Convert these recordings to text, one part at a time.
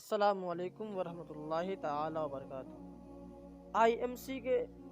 السلام علیکم ورحمۃ اللہ تعالی وبرکاتہ۔ آئی ایم سی کے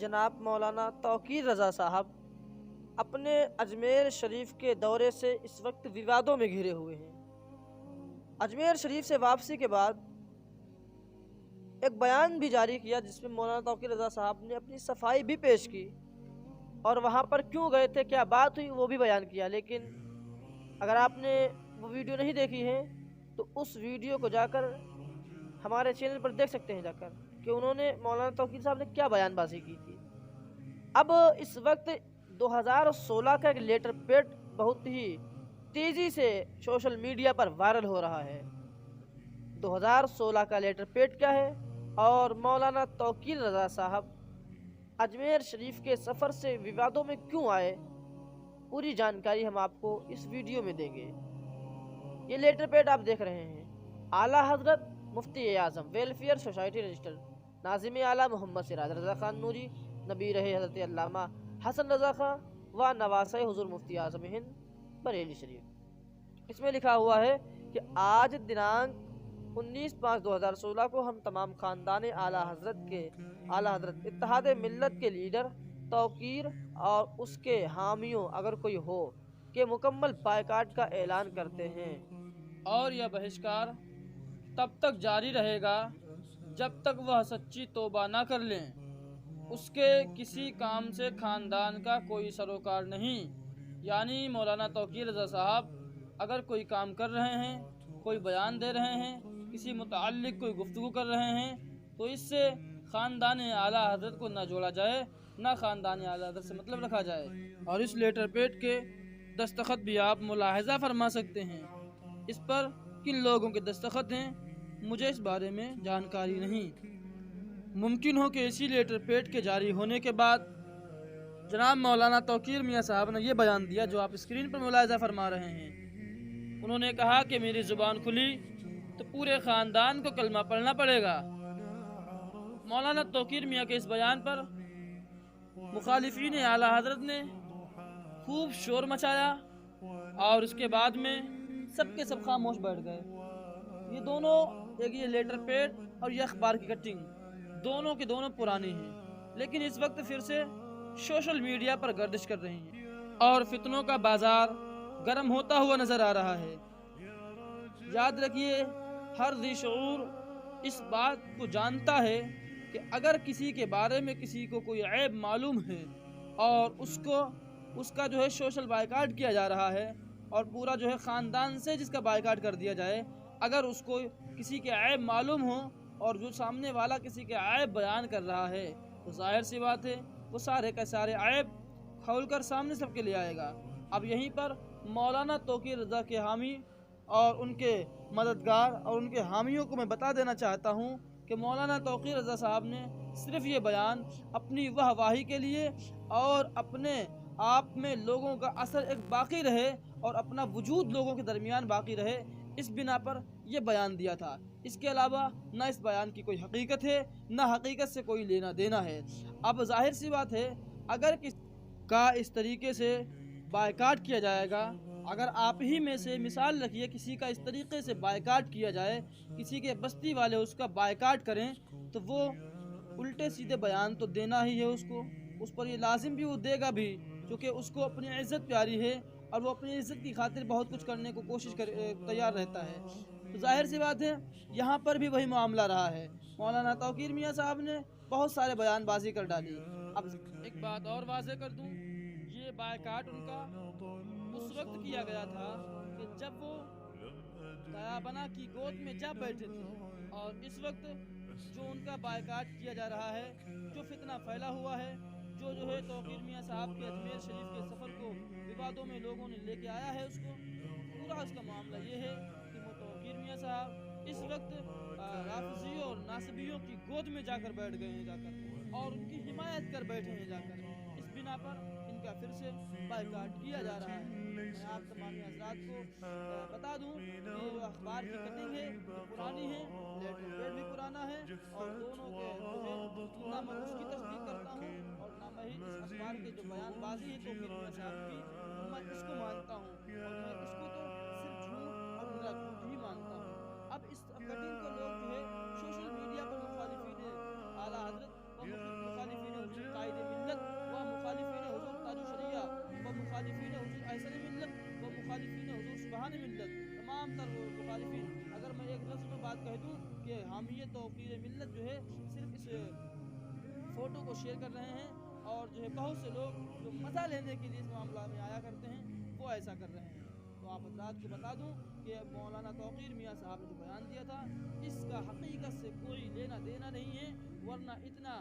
جناب مولانا توقیر رضا صاحب اپنے اجمیر شریف کے دورے سے اس وقت ووادوں میں گھرے ہوئے ہیں۔ اجمیر شریف سے واپسی کے بعد ایک بیان بھی جاری کیا جس میں مولانا توقیر رضا صاحب نے اپنی صفائی بھی پیش کی اور وہاں پر کیوں گئے تھے، کیا بات ہوئی، وہ بھی بیان کیا۔ لیکن اگر آپ نے وہ ویڈیو نہیں دیکھی ہے تو اس ویڈیو کو جا کر ہمارے چینل پر دیکھ سکتے ہیں جا کر کہ انہوں نے مولانا توقیر صاحب نے کیا بیان بازی کی تھی۔ اب اس وقت 2016 کا ایک لیٹر پیڈ بہت ہی تیزی سے سوشل میڈیا پر وائرل ہو رہا ہے۔ 2016 کا لیٹر پیڈ کیا ہے اور مولانا توقیر رضا صاحب اجمیر شریف کے سفر سے ووادوں میں کیوں آئے، پوری جانکاری ہم آپ کو اس ویڈیو میں دیں گے۔ یہ لیٹر پیڈ آپ دیکھ رہے ہیں، اعلیٰ حضرت مفتی اعظم ویلفیئر سوسائٹی رجسٹر ناظم اعلیٰ محمد سراج رضا خان نوری نبی رہے حضرت علامہ حسن رضا خان و نواسہ حضور مفتی اعظم ہند بریلی شریف۔ اس میں لکھا ہوا ہے کہ آج دنانک 19/5/2016 کو ہم تمام خاندان اعلیٰ حضرت اتحاد ملت کے لیڈر توقیر اور اس کے حامیوں اگر کوئی ہو کہ مکمل بائیکاٹ کا اعلان کرتے ہیں، اور یہ بہشکار تب تک جاری رہے گا جب تک وہ سچی توبہ نہ کر لیں۔ اس کے کسی کام سے خاندان کا کوئی سروکار نہیں، یعنی مولانا توقیر رضا صاحب اگر کوئی کام کر رہے ہیں، کوئی بیان دے رہے ہیں، کسی متعلق کوئی گفتگو کر رہے ہیں تو اس سے خاندان اعلیٰ حضرت کو نہ جوڑا جائے، نہ خاندان اعلیٰ حضرت سے مطلب رکھا جائے۔ اور اس لیٹر پیڈ کے دستخط بھی آپ ملاحظہ فرما سکتے ہیں۔ اس پر کن لوگوں کے دستخط ہیں مجھے اس بارے میں جانکاری نہیں۔ ممکن ہو کہ اسی لیٹر پیڈ کے جاری ہونے کے بعد جناب مولانا توقیر میاں صاحب نے یہ بیان دیا جو آپ اسکرین پر ملاحظہ فرما رہے ہیں۔ انہوں نے کہا کہ میری زبان کھلی تو پورے خاندان کو کلمہ پڑھنا پڑے گا۔ مولانا توقیر میاں کے اس بیان پر مخالفین اعلیٰ حضرت نے خوب شور مچایا اور اس کے بعد میں سب کے سب خاموش بیٹھ گئے۔ یہ دونوں، ایک یہ لیٹر پیڈ اور یہ اخبار کی کٹنگ، دونوں کے دونوں پرانی ہیں لیکن اس وقت پھر سے سوشل میڈیا پر گردش کر رہی ہیں اور فتنوں کا بازار گرم ہوتا ہوا نظر آ رہا ہے۔ یاد رکھیے، ہر ذی شعور اس بات کو جانتا ہے کہ اگر کسی کے بارے میں کسی کو کوئی عیب معلوم ہے اور اس کا جو ہے سوشل بائیکاٹ کیا جا رہا ہے اور پورا جو ہے خاندان سے جس کا بائیکاٹ کر دیا جائے، اگر اس کو کسی کے عیب معلوم ہو اور جو سامنے والا کسی کے عیب بیان کر رہا ہے تو ظاہر سی بات ہے وہ سارے کے سارے عیب کھول کر سامنے سب کے لے آئے گا۔ اب یہیں پر مولانا توقیر رضا کے حامی اور ان کے مددگار اور ان کے حامیوں کو میں بتا دینا چاہتا ہوں کہ مولانا توقیر رضا صاحب نے صرف یہ بیان اپنی واہ واہی کے لیے اور اپنے آپ میں لوگوں کا اثر ایک باقی رہے اور اپنا وجود لوگوں کے درمیان باقی رہے، اس بنا پر یہ بیان دیا تھا۔ اس کے علاوہ نہ اس بیان کی کوئی حقیقت ہے، نہ حقیقت سے کوئی لینا دینا ہے۔ اب ظاہر سی بات ہے اگر کسی کا اس طریقے سے بائیکاٹ کیا جائے گا، اگر آپ ہی میں سے مثال رکھیے کسی کا اس طریقے سے بائیکاٹ کیا جائے، کسی کے بستی والے اس کا بائیکاٹ کریں تو وہ الٹے سیدھے بیان تو دینا ہی ہے، اس پر یہ لازم بھی وہ دے گا بھی، کیونکہ اس کو اپنی عزت پیاری ہے اور وہ اپنی عزت کی خاطر بہت کچھ کرنے کو تیار رہتا ہے۔ تو ظاہر سی بات ہے یہاں پر بھی وہی معاملہ رہا ہے۔ مولانا توقیر میاں صاحب نے بہت سارے بیان بازی کر ڈالی۔ اب ایک بات اور واضح کر دوں، یہ بائیکاٹ ان کا اس وقت کیا گیا تھا کہ جب وہ قیابنا کی گود میں جا بیٹھے تھے، اور اس وقت جو ان کا بائیکاٹ کیا جا رہا ہے، جو فتنہ پھیلا ہوا ہے، جو ہے توقیر میاں صاحب کے اجمیر شریف کے سفر کو ووادوں میں لوگوں نے لے کے آیا ہے، اس کو پورا اس کا معاملہ یہ ہے کہ وہ توقیر میاں صاحب اس وقت رافضیوں اور ناصبیوں کی گود میں جا کر بیٹھ گئے ہیں، جا کر اور ان کی حمایت کر بیٹھے ہیں جا کر۔ اس بنا پر ان کا پھر سے بائیکاٹ کیا جا رہا ہے۔ میں آپ تمام حضرات کو بتا دوں کہ یہ جو اخبار کی کٹنگ ہے یہ پرانی ہے، لیٹر پیڈ بھی پرانا ہے اور دونوں کے جو ہے نہ میں اس کی تصدیق کرتا ہوں اور نہ میں ہی اس اخبار کے جو بیان بازی ہے توقیر میاں صاحب کی تو میں اس کو مانتا ہوں، اور میں اس کو تو صرف جھوٹ اور نرا جھوٹ ہی مانتا ہوں۔ بات کہہ دوں کہ حامی توقیر ملت جو ہے صرف اس فوٹو کو شیئر کر رہے ہیں، اور جو ہے بہت سے لوگ جو مزہ لینے کے لیے اس معاملہ میں آیا کرتے ہیں وہ ایسا کر رہے ہیں۔ تو آپ حضرات کو بتا دوں کہ مولانا توقیر میاں صاحب نے جو بیان دیا تھا اس کا حقیقت سے کوئی لینا دینا نہیں ہے، ورنہ اتنا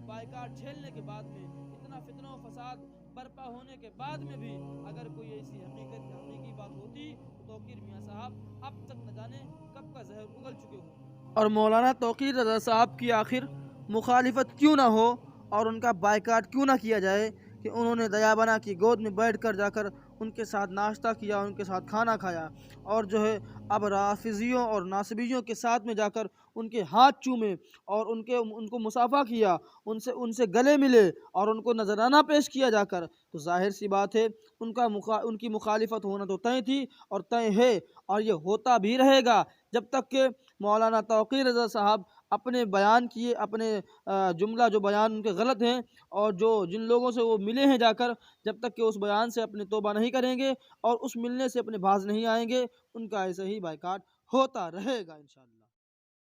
بائیکاٹ جھیلنے کے بعد میں، اتنا فتنہ و فساد برپا ہونے کے بعد میں بھی اگر کوئی ایسی حقیقی بات ہوتی تو توقیر میاں صاحب اب تک نہ جانے کب کا زہر اگل چکے ہوتے۔ اور مولانا توقیر رضا صاحب کی آخر مخالفت کیوں نہ ہو اور ان کا بائیکاٹ کیوں نہ کیا جائے کہ انہوں نے دیابنا کی گود میں بیٹھ کر جا کر ان کے ساتھ ناشتہ کیا، ان کے ساتھ کھانا کھایا، اور جو ہے اب رافضیوں اور ناصبیوں کے ساتھ میں جا کر ان کے ہاتھ چومے اور ان کو مصافحہ کیا، ان سے گلے ملے اور ان کو نذرانہ پیش کیا جا کر، تو ظاہر سی بات ہے ان کی مخالفت ہونا تو طے تھی اور طے ہے، اور یہ ہوتا بھی رہے گا جب تک کہ مولانا توقیر رضا صاحب اپنے بیان کیے، اپنے جملہ جو بیان ان کے غلط ہیں اور جن لوگوں سے وہ ملے ہیں جا کر، جب تک کہ اس بیان سے اپنے توبہ نہیں کریں گے اور اس ملنے سے اپنے باز نہیں آئیں گے، ان کا ایسے ہی بائیکاٹ ہوتا رہے گا انشاءاللہ۔